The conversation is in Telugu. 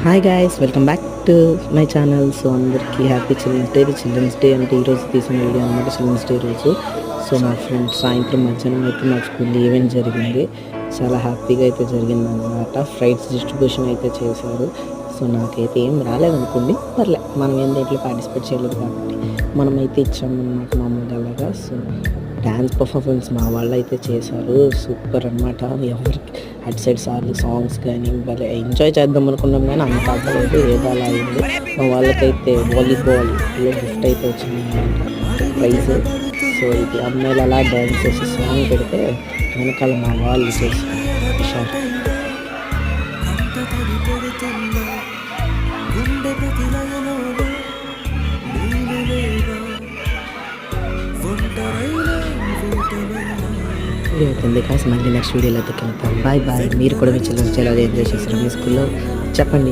Hi guys, welcome back to my channel. So అందరికీ హ్యాపీ చిల్డ్రన్స్ డే అంటే ఈరోజు తీసిన వీడియో అనమాట. చిల్డ్రన్స్ డే రోజు సో మా ఫ్రెండ్స్ సాయంత్రం మధ్యాహ్నం అయితే మా స్కూల్ ఈవెంట్ జరిగింది. చాలా హ్యాపీగా అయితే జరిగింది అనమాట. ఫ్రైడ్స్ డిస్ట్రిబ్యూషన్ అయితే చేశారు. సో నాకైతే ఏం రాలేదనుకోండి, పర్లే, మనం ఏం దేంట్లో పార్టిసిపేట్ చేయలేదు కాబట్టి మనమైతే ఇచ్చామన్నమాట మామూలుగా అలాగా. సో డ్యాన్స్ పర్ఫార్మెన్స్ మా వాళ్ళు అయితే చేశారు, సూపర్ అనమాట. ఎవరికి అటు సైడ్ సాంగ్స్ కానీ భలే ఎంజాయ్ చేద్దాం అనుకున్నాం కానీ అంత అవ్వలేదు, ఏదో అలా అయింది. మా వాళ్ళకైతే వాలీబాల్ గిఫ్ట్ అయితే వచ్చింది అనమాట, ప్రైజ్. సో ఇది అమ్మాయిలు అలా డ్యాన్స్ చేసి సాంగ్ పెడితే వెనకాల మా వాళ్ళు చేసి వీడియో అవుతుంది కాస్త మళ్ళీ నెక్స్ట్ వీడియోలో అయితే కలుద్దాం. Bye bye. మీరు కూడా మీ చిల్డ్రన్స్ ఎలా ఎంజాయ్ చేస్తారు మీ స్కూల్లో చెప్పండి.